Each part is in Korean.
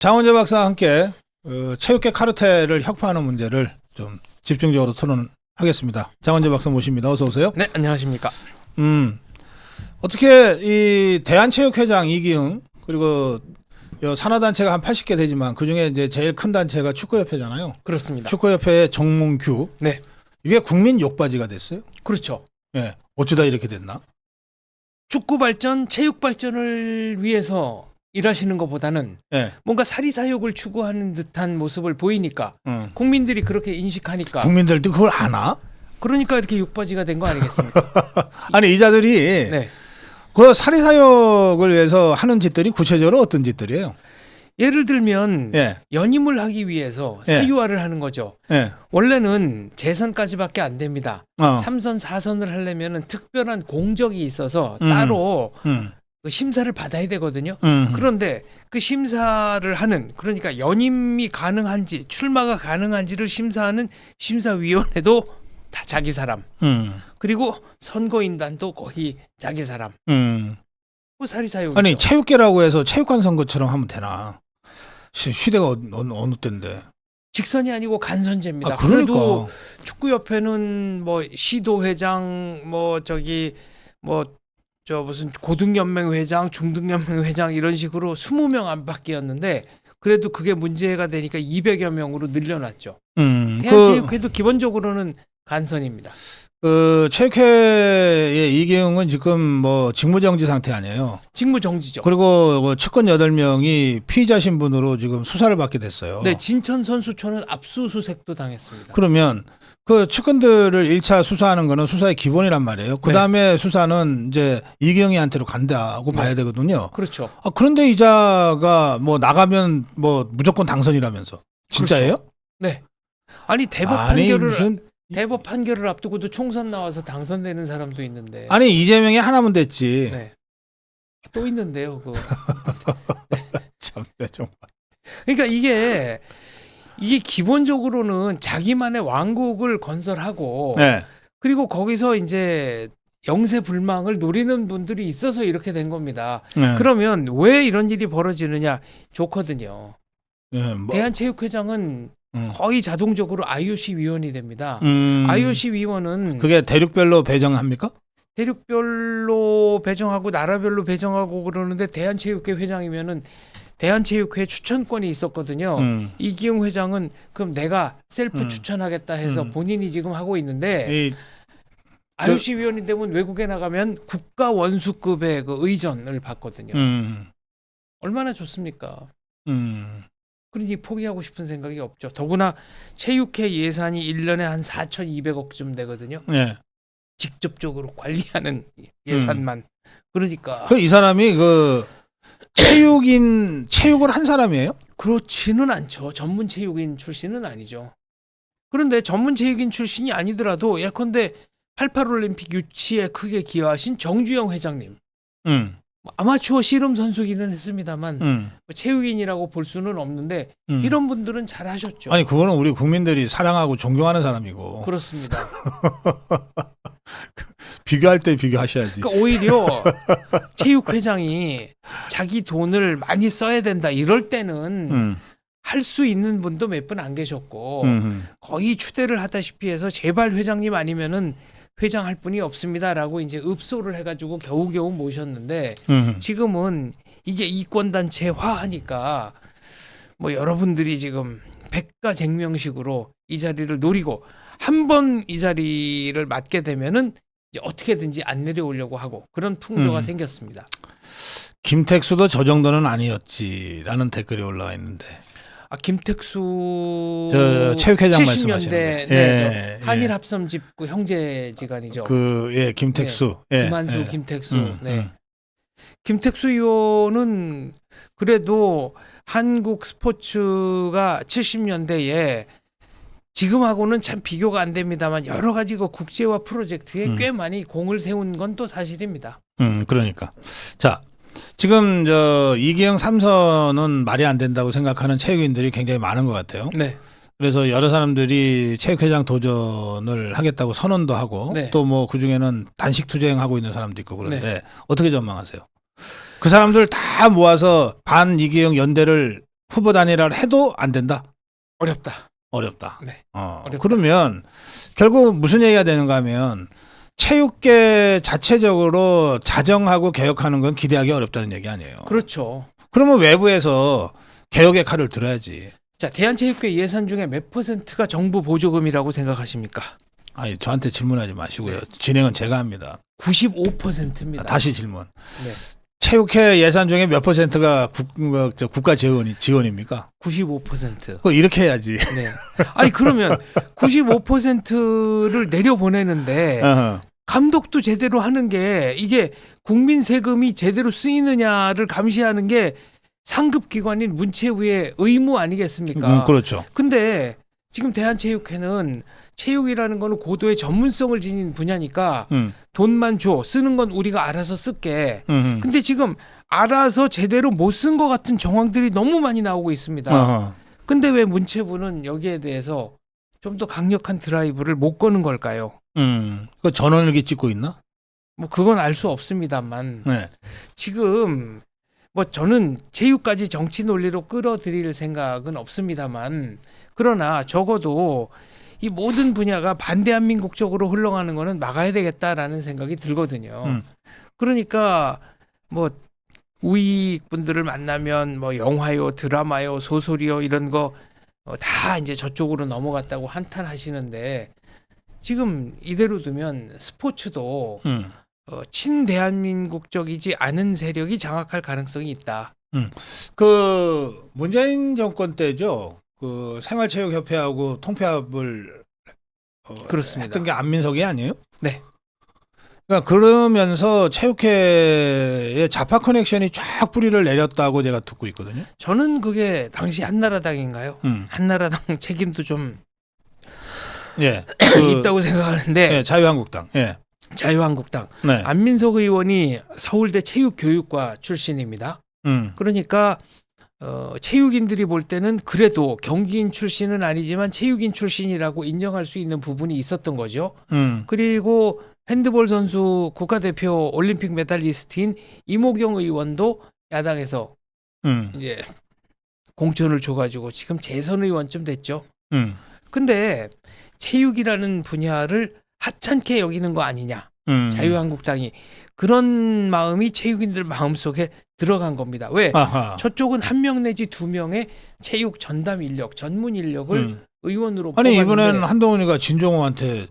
장원재 박사와 함께 체육계 카르텔을 혁파하는 문제를 좀 집중적으로 토론하겠습니다. 장원재 박사 모십니다. 어서 오세요. 네, 안녕하십니까. 어떻게 이 대한체육회장 이기흥 그리고 산하단체가 한 80개 되지만 그중에 이제 제일 큰 단체가 축구협회잖아요. 그렇습니다. 축구협회의 정몽규. 네. 이게 국민 욕바지가 됐어요. 그렇죠. 예. 어쩌다 이렇게 됐나? 축구 발전, 체육 발전을 위해서 일하시는 것보다는 예. 뭔가 사리사욕을 추구하는 듯한 모습을 보이니까 국민들이 그렇게 인식하니까 국민들도 그걸 아나? 그러니까 이렇게 욕바지가 된 거 아니겠습니까? 아니 이자들이 네. 그 사리사욕을 위해서 하는 짓들이 구체적으로 어떤 짓들이에요? 예를 들면 예. 연임을 하기 위해서 예. 사유화를 하는 거죠. 예. 원래는 재선까지밖에 안 됩니다. 어. 3선, 4선을 하려면 특별한 공적이 있어서 따로 그 심사를 받아야 되거든요. 그런데 그 심사를 하는, 그러니까 연임이 가능한지 출마가 가능한지를 심사하는 심사위원회도 다 자기 사람. 그리고 선거인단도 거의 자기 사람. 뭐 사리사욕. 아니 체육계라고 해서 체육관 선거처럼 하면 되나? 시대가 어느 때인데. 직선이 아니고 간선제입니다. 아, 그러니까. 그래도 축구협회는 뭐 시도회장, 무슨 고등연맹 회장, 중등연맹 회장 이런 식으로 20명 안팎이었는데 그래도 그게 문제가 되니까 200여 명으로 늘려놨죠. 대한체육회도 기본적으로는 간선입니다. 그 체육회의 이기흥은 지금 뭐 직무정지 상태 아니에요. 직무정지죠. 그리고 뭐 측근 8명이 피의자 신분으로 지금 수사를 받게 됐어요. 네, 진천 선수촌은 압수수색도 당했습니다. 그러면 그 측근들을 1차 수사하는 거는 수사의 기본이란 말이에요. 그 다음에 수사는 이제 이기흥이한테로 간다고 봐야 되거든요. 그렇죠. 아, 그런데 이자가 뭐 나가면 뭐 무조건 당선이라면서. 진짜예요? 그렇죠. 네. 아니 대법 판결을 앞두고도 총선 나와서 당선되는 사람도 있는데. 아니 이재명이 하나면 됐지. 네. 또 있는데요, 그거. 참네 정말. 그러니까 이게 기본적으로는 자기만의 왕국을 건설하고 네. 그리고 거기서 이제 영세불망을 노리는 분들이 있어서 이렇게 된 겁니다. 네. 그러면 왜 이런 일이 벌어지느냐? 좋거든요. 네, 뭐. 대한체육회장은 거의 자동적으로 IOC 위원이 됩니다. IOC 위원은 그게 대륙별로 배정합니까? 대륙별로 배정하고 나라별로 배정하고 그러는데 대한체육회 회장이면은 대한체육회 추천권이 있었거든요. 이기흥 회장은 그럼 내가 셀프 추천하겠다 해서 본인이 지금 하고 있는데 IOC 위원이 되면 외국에 나가면 국가 원수급의 그 의전을 받거든요. 얼마나 좋습니까? 그러니 포기하고 싶은 생각이 없죠. 더구나 체육회 예산이 1년에 한 4,200억쯤 되거든요. 네. 직접적으로 관리하는 예산만. 그러니까 이 사람이 그 체육을 한 사람이에요? 그렇지는 않죠. 전문 체육인 출신은 아니죠. 그런데 전문 체육인 출신이 아니더라도 예컨대 88 올림픽 유치에 크게 기여하신 정주영 회장님. 아마추어 씨름 선수기는 했습니다만 체육인이라고 볼 수는 없는데 이런 분들은 잘 하셨죠. 아니 그거는 우리 국민들이 사랑하고 존경하는 사람이고. 그렇습니다. 비교할 때 비교하셔야지. 그러니까 오히려 체육회장이 자기 돈을 많이 써야 된다 이럴 때는 할 수 있는 분도 몇 분 안 계셨고 거의 추대를 하다시피 해서 제발 회장님 아니면은 회장할 분이 없습니다라고 이제 읍소를 해가지고 겨우겨우 모셨는데 지금은 이게 이권단체화하니까 뭐 여러분들이 지금 백가쟁명식으로 이 자리를 노리고 한 번 이 자리를 맡게 되면은 이제 어떻게든지 안 내려오려고 하고 그런 풍조가 생겼습니다. 김택수도 저 정도는 아니었지라는 댓글이 올라와 있는데. 아, 김택수 저 체육회장 70년대 말씀하시는 네, 예, 한일 합섬집 그 형제지간이죠. 김택수, 김한수, 김택수. 김택수 의원은 그래도 한국 스포츠가 70년대에 지금하고는 참 비교가 안 됩니다만 여러 가지 그 국제화 프로젝트에 꽤 많이 공을 세운 건 또 사실입니다. 그러니까 자. 지금 이기흥 3선은 말이 안 된다고 생각하는 체육인들이 굉장히 많은 것 같아요. 네. 그래서 여러 사람들이 체육회장 도전을 하겠다고 선언도 하고 또 뭐 그중에는 단식 투쟁하고 있는 사람도 있고 그런데 어떻게 전망하세요? 그 사람들 다 모아서 반 이기흥 연대를 후보 단일화를 해도 안 된다. 어렵다. 어렵다. 네. 어렵다. 그러면 결국 무슨 얘기가 되는가 하면 체육계 자체적으로 자정하고 개혁하는 건 기대하기 어렵다는 얘기 아니에요. 그렇죠. 그러면 외부에서 개혁의 칼을 들어야지. 자, 대한체육회 예산 중에 몇 %가 정부 보조금이라고 생각하십니까? 아니 저한테 질문하지 마시고요. 진행은 제가 합니다. 95%입니다. 다시 질문. 네. 체육회 예산 중에 몇 %가 국가 지원입니까? 95%. 그거 이렇게 해야지. 네. 아니 그러면 95%를 내려보내는데 어허. 감독도 제대로 하는 게 이게 국민 세금이 제대로 쓰이느냐를 감시하는 게 상급 기관인 문체부의 의무 아니겠습니까? 그렇죠. 근데 지금 대한체육회는 체육이라는 거는 고도의 전문성을 지닌 분야니까 돈만 줘. 쓰는 건 우리가 알아서 쓸게. 근데 지금 알아서 제대로 못 쓴 것 같은 정황들이 너무 많이 나오고 있습니다. 어허. 근데 왜 문체부는 여기에 대해서 좀 더 강력한 드라이브를 못 거는 걸까요? 그 전원일기 찍고 있나? 뭐 그건 알 수 없습니다만 네. 지금 뭐 저는 체육까지 정치 논리로 끌어들일 생각은 없습니다만 그러나 적어도 이 모든 분야가 반대한민국 쪽으로 흘러가는 거는 막아야 되겠다라는 생각이 들거든요. 그러니까 뭐 우익 분들을 만나면 뭐 영화요, 드라마요, 소설이요 이런 거 다 이제 저쪽으로 넘어갔다고 한탄하시는데 지금 이대로 두면 스포츠도 친대한민국적이지 않은 세력이 장악할 가능성이 있다. 그 문재인 정권 때죠. 그 생활체육협회하고 통폐합을 그렇습니다. 했던 게 안민석이 아니에요? 네. 그러니까 그러면서 체육회의 좌파 커넥션이 쫙 뿌리를 내렸다고 제가 듣고 있거든요. 저는 그게 당시 한나라당인가요? 한나라당 책임도 좀 예, 있다고 생각하는데 예, 자유한국당. 예. 자유한국당 네. 안민석 의원이 서울대 체육교육과 출신입니다. 그러니까 체육인들이 볼 때는 그래도 경기인 출신은 아니지만 체육인 출신이라고 인정할 수 있는 부분이 있었던 거죠. 그리고 핸드볼 선수 국가대표 올림픽 메달리스트인 이모경 의원도 야당에서 이제 공천을 줘가지고 지금 재선 의원쯤 됐죠. 근데 체육이라는 분야를 하찮게 여기는 거 아니냐. 자유한국당이 그런 마음이 체육인들 마음속에 들어간 겁니다. 왜? 아하. 저쪽은 한 명 내지 두 명의 체육 전담 인력, 전문 인력을 의원으로 아니 뽑았는데 이번에는 한동훈이가 진종호한테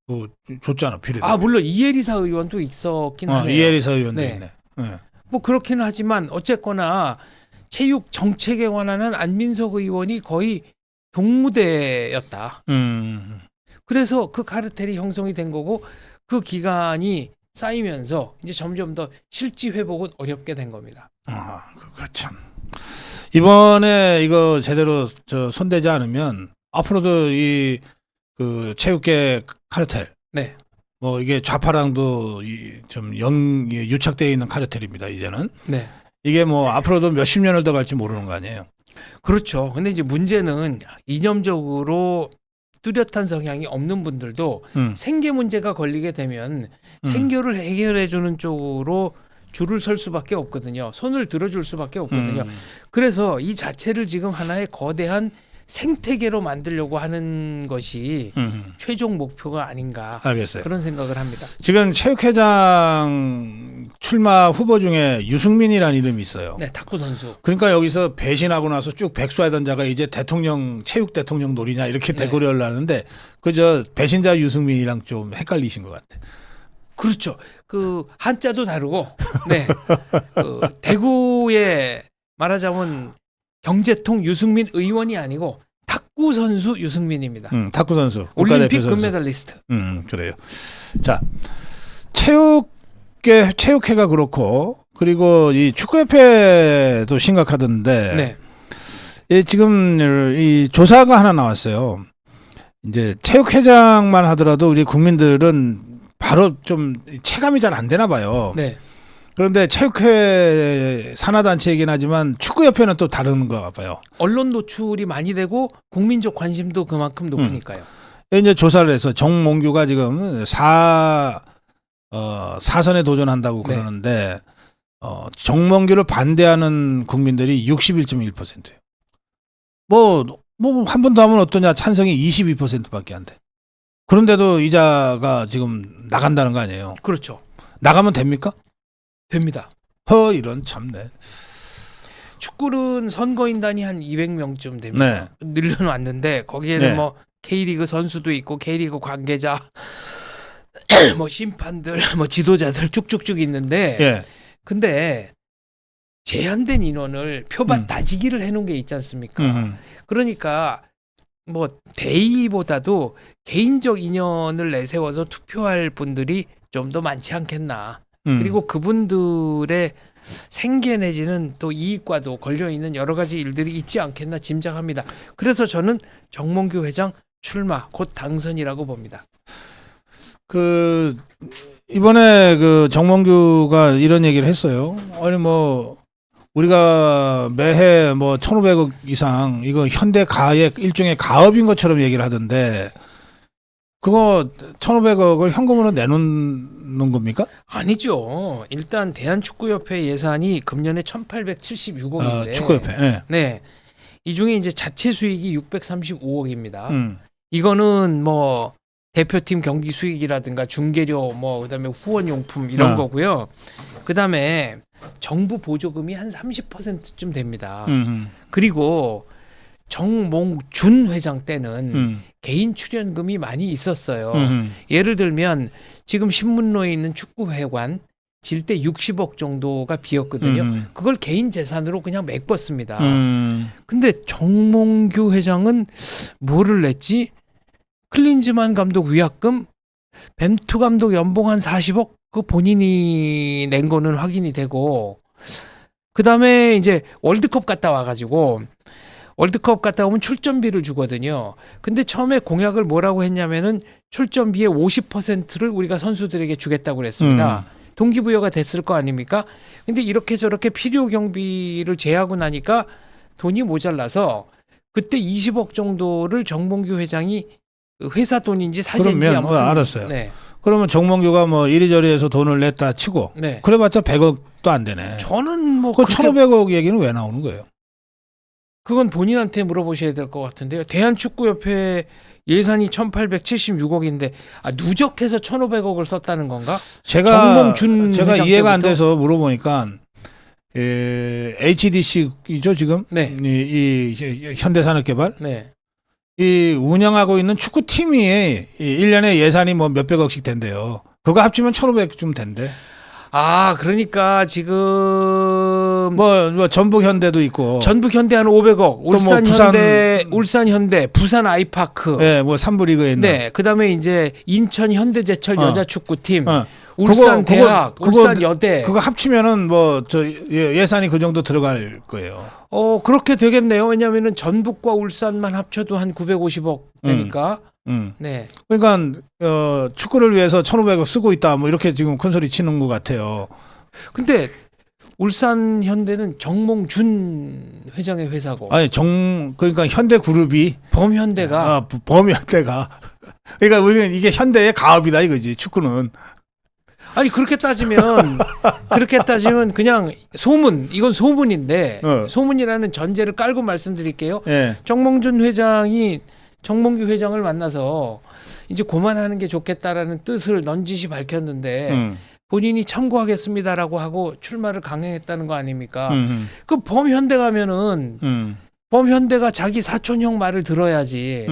뭐 줬잖아 비례. 아 물론 이혜리사 의원도 있었긴 하네요. 이혜리사 의원도 네. 있네. 네. 뭐 그렇기는 하지만 어쨌거나 체육 정책에 관한 안민석 의원이 거의 동무대였다. 그래서 그 카르텔이 형성이 된 거고 그 기간이 쌓이면서 이제 점점 더 실지 회복은 어렵게 된 겁니다. 아, 그렇죠. 이번에 이거 제대로 손대지 않으면 앞으로도 이 그 체육계 카르텔, 네, 뭐 이게 좌파랑도 좀 유착되어 있는 카르텔입니다. 이제는 네, 이게 뭐 앞으로도 몇십 년을 더 갈지 모르는 거 아니에요. 그렇죠. 근데 이제 문제는 이념적으로 뚜렷한 성향이 없는 분들도 생계 문제가 걸리게 되면 생계를 해결해 주는 쪽으로 줄을 설 수밖에 없거든요. 손을 들어줄 수밖에 없거든요. 그래서 이 자체를 지금 하나의 거대한 생태계로 만들려고 하는 것이 최종 목표가 아닌가. 알겠어요. 그런 생각을 합니다. 지금 체육회장 출마 후보 중에 유승민이라는 이름이 있어요. 네, 탁구 선수. 그러니까 여기서 배신하고 나서 쭉 백수하던 자가 이제 대통령 체육 대통령 놀이냐 이렇게 네. 대고려를 하는데 그저 배신자 유승민이랑 좀 헷갈리신 것 같아. 그렇죠. 그 한자도 다르고, 네, 그 대구에 말하자면 경제통 유승민 의원이 아니고 탁구 선수 유승민입니다. 탁구 선수. 올림픽 선수. 금메달리스트. 그래요. 자, 체육회가 그렇고 그리고 이 축구협회도 심각하던데. 네. 지금 이 조사가 하나 나왔어요. 이제 체육회장만 하더라도 우리 국민들은 바로 좀 체감이 잘 안 되나 봐요. 네. 그런데 체육회 산하단체이긴 하지만 축구협회는 또 다른 거 봐요. 언론 노출이 많이 되고 국민적 관심도 그만큼 높으니까요. 이제 조사를 해서 정몽규가 지금 4선에 도전한다고 네. 그러는데 정몽규를 반대하는 국민들이 61.1%예요. 뭐 한 번 더 하면 어떠냐 찬성이 22%밖에 안 돼. 그런데도 이자가 지금 나간다는 거 아니에요. 그렇죠. 나가면 됩니까? 됩니다. 이런 참네. 축구는 선거인단이 한 200명쯤 됩니다. 늘려놨는데 거기에는 네. 뭐 K리그 선수도 있고 K리그 관계자, 뭐 심판들, 뭐 지도자들 쭉쭉쭉 있는데 예. 근데 제한된 인원을 표밭 다지기를 해놓은 게 있지 않습니까? 그러니까 뭐 대의보다도 개인적 인연을 내세워서 투표할 분들이 좀 더 많지 않겠나. 그리고 그분들의 생계 내지는 또 이익과도 걸려있는 여러 가지 일들이 있지 않겠나 짐작합니다. 그래서 저는 정몽규 회장 출마 곧 당선이라고 봅니다. 그 이번에 그 정몽규가 이런 얘기를 했어요. 아니 뭐 우리가 매해 뭐 1,500억 이상 이거 현대 가의 일종의 가업인 것처럼 얘기를 하던데 그거 1,500억을 현금으로 내놓는 겁니까? 아니죠. 일단 대한축구협회 예산이 금년에 1,876억인데 축구협회. 예. 네. 이 중에 이제 자체 수익이 635억입니다. 이거는 뭐 대표팀 경기 수익이라든가 중계료 뭐 그다음에 후원용품 이런 거고요. 그다음에 정부 보조금이 한 30%쯤 됩니다. 그리고 정몽준 회장 때는 개인 출연금이 많이 있었어요. 예를 들면 지금 신문로에 있는 축구회관 질때 60억 정도가 비었거든요. 그걸 개인 재산으로 그냥 메꿨습니다. 근데 정몽규 회장은 뭐를 냈지? 클린즈만 감독 위약금, 벤투 감독 연봉 한 40억 그 본인이 낸 거는 확인이 되고 그다음에 이제 월드컵 갔다 와가지고 월드컵 갔다 오면 출전비를 주거든요. 근데 처음에 공약을 뭐라고 했냐면은 출전비의 50%를 우리가 선수들에게 주겠다고 그랬습니다. 동기부여가 됐을 거 아닙니까? 근데 이렇게 저렇게 필요 경비를 제하고 나니까 돈이 모자라서 그때 20억 정도를 정몽규 회장이 회사 돈인지 사진인지 그러면 아무튼 알았어요. 네. 그러면 정몽규가 뭐 이리저리 해서 돈을 냈다 치고 네. 그래봤자 100억도 안 되네. 저는 뭐 그 그렇게 1,500억 얘기는 왜 나오는 거예요? 그건 본인한테 물어보셔야 될 것 같은데요. 대한축구협회 예산이 1,876억인데 누적해서 1,500억을 썼다는 건가? 정몽준 제가 회장 이해가 안 때부터? 돼서 물어보니까 HDC이죠 지금 네. 이 현대산업개발 네. 이 운영하고 있는 축구팀이 1년에 예산이 뭐 몇백억씩 된대요. 그거 합치면 1,500쯤 된대. 아, 그러니까 지금 뭐 전북 현대도 있고. 전북 현대 한 500억, 울산 부산- 현대, 울산 현대, 부산 아이파크. 예, 뭐 3부 리그에 있는. 네. 그다음에 이제 인천 현대제철 여자 축구팀, 그거- 울산 대학, 울산 여대. 그거 합치면은 뭐 저 예산이 그 정도 들어갈 거예요. 그렇게 되겠네요. 왜냐면은 전북과 울산만 합쳐도 한 950억 되니까. 네. 그러니까 축구를 위해서 1,500억 쓰고 있다 뭐 이렇게 지금 큰 소리 치는 것 같아요. 근데 울산 현대는 정몽준 회장의 회사고 아니 그러니까 현대그룹이 범현대가 범현대가 그러니까 우리는 이게 현대의 가업이다 이거지 축구는. 아니 그렇게 따지면 그냥 소문 이건 소문인데 소문이라는 전제를 깔고 말씀드릴게요. 예. 정몽준 회장이 정몽규 회장을 만나서 이제 그만하는 게 좋겠다라는 뜻을 넌지시 밝혔는데 본인이 참고하겠습니다라고 하고 출마를 강행했다는 거 아닙니까? 그 범현대 가면은 범현대가 자기 사촌형 말을 들어야지.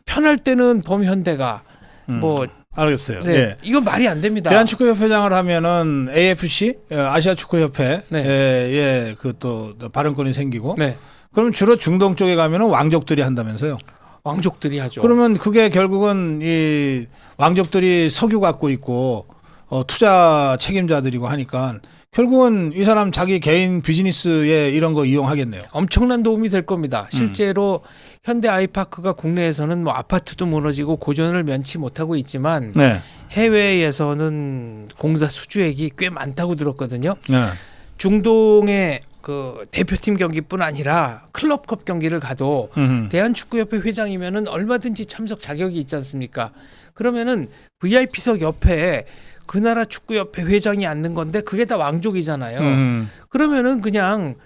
편할 때는 범현대가 뭐 알겠어요. 네, 예. 이건 말이 안 됩니다. 대한축구협회장을 하면은 AFC 아시아축구협회 네. 그 또 발언권이 생기고. 네. 그럼 주로 중동 쪽에 가면은 왕족들이 한다면서요? 왕족들이 하죠. 그러면 그게 결국은 이 왕족들이 석유 갖고 있고 투자 책임자들이고 하니까 결국은 이 사람 자기 개인 비즈니스에 이런 거 이용하겠네요. 엄청난 도움이 될 겁니다. 실제로 현대 아이파크가 국내에서는 뭐 아파트도 무너지고 고전을 면치 못하고 있지만 네. 해외에서는 공사 수주액이 꽤 많다고 들었거든요. 네. 중동의 그 대표팀 경기뿐 아니라 클럽컵 경기를 가도 대한축구협회 회장이면은 얼마든지 참석 자격이 있지 않습니까? 그러면은 VIP석 옆에 그 나라 축구협회 회장이 앉는 건데 그게 다 왕족이잖아요. 그러면은 그냥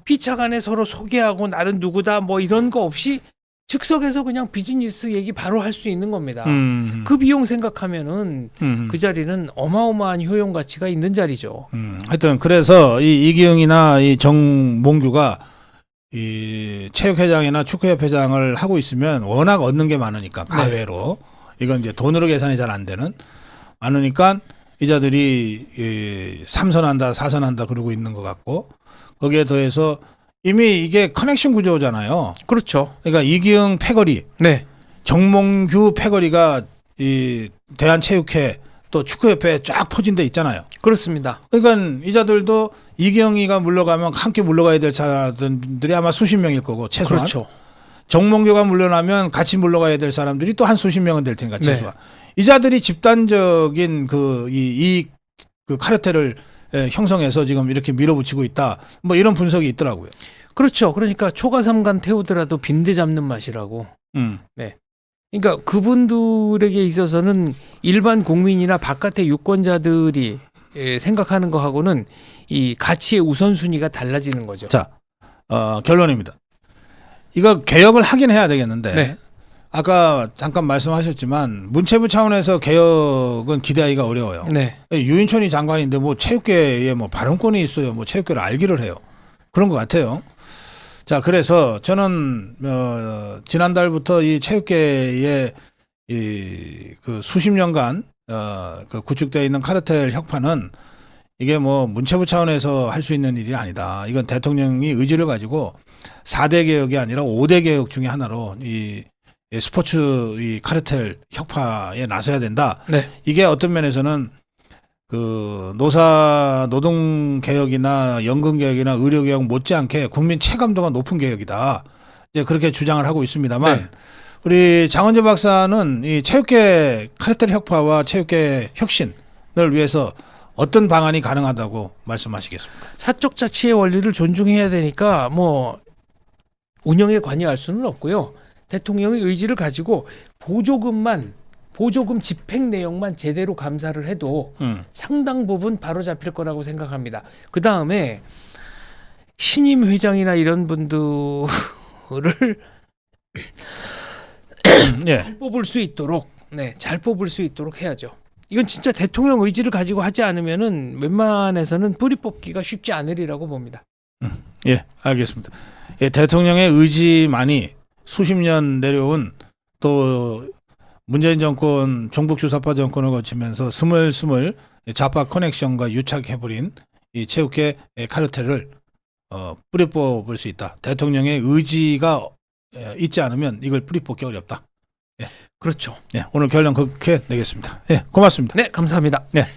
피차 간에 서로 소개하고 나는 누구다 뭐 이런 거 없이 즉석에서 그냥 비즈니스 얘기 바로 할 수 있는 겁니다. 그 비용 생각하면은 그 자리는 어마어마한 효용 가치가 있는 자리죠. 하여튼 그래서 이 이기흥이나 이 정몽규가 이 체육회장이나 축구협회장을 하고 있으면 워낙 얻는 게 많으니까 가외로 이건 이제 돈으로 계산이 잘 안 되는 많으니까 이자들이 삼선한다 사선한다 그러고 있는 것 같고 거기에 더해서 이미 이게 커넥션 구조잖아요. 그렇죠. 그러니까 이기흥 패거리, 네. 정몽규 패거리가 이 대한체육회 또 축구협회에 쫙 포진돼 있잖아요. 그렇습니다. 그러니까 이자들도 이기영이가 물러가면 함께 물러가야 될 사람들이 아마 수십 명일 거고 최소한. 그렇죠. 정몽규가 물러나면 같이 물러가야 될 사람들이 또 한 수십 명은 될 테니까 최소한. 이자들이 집단적인 그 카르텔을 형성해서 지금 이렇게 밀어붙이고 있다. 뭐 이런 분석이 있더라고요. 그렇죠. 그러니까 초가삼간 태우더라도 빈대 잡는 맛이라고. 네. 그러니까 그분들에게 있어서는 일반 국민이나 바깥의 유권자들이 생각하는 거하고는 이 가치의 우선순위가 달라지는 거죠. 자, 결론입니다. 이거 개혁을 하긴 해야 되겠는데 네. 아까 잠깐 말씀하셨지만 문체부 차원에서 개혁은 기대하기가 어려워요. 네. 유인촌이 장관인데 뭐 체육계에 뭐 발언권이 있어요. 뭐 체육계를 알기를 해요. 그런 것 같아요. 자, 그래서 저는 지난달부터 이 체육계에 그 수십 년간 그 구축되어 있는 카르텔 혁파는 이게 뭐 문체부 차원에서 할 수 있는 일이 아니다. 이건 대통령이 의지를 가지고 4대 개혁이 아니라 5대 개혁 중에 하나로 이 스포츠 이 카르텔 혁파에 나서야 된다. 네. 이게 어떤 면에서는 그 노동 개혁이나 연금 개혁이나 의료 개혁 못지않게 국민 체감도가 높은 개혁이다. 이제 그렇게 주장을 하고 있습니다만 네. 우리 장원재 박사는 이 체육계 카르텔 혁파와 체육계 혁신을 위해서 어떤 방안이 가능하다고 말씀하시겠습니까? 사적 자치의 원리를 존중해야 되니까 뭐 운영에 관여할 수는 없고요. 대통령의 의지를 가지고 보조금 집행 내용만 제대로 감사를 해도 상당 부분 바로 잡힐 거라고 생각합니다. 그 다음에 신임 회장이나 이런 분들을 잘 뽑을 수 있도록, 잘 뽑을 수 있도록 해야죠. 이건 진짜 대통령 의지를 가지고 하지 않으면은 웬만해서는 뿌리 뽑기가 쉽지 않으리라고 봅니다. 예, 알겠습니다. 예, 대통령의 의지만이 수십 년 내려온 또 문재인 정권, 종북 주사파 정권을 거치면서 스물스물 좌파 커넥션과 유착해버린 이 체육계 카르텔을 뿌리 뽑을 수 있다. 대통령의 의지가 있지 않으면 이걸 뿌리 뽑기 어렵다. 예. 그렇죠. 예, 오늘 결론 그렇게 내겠습니다. 예, 고맙습니다. 네, 감사합니다. 네.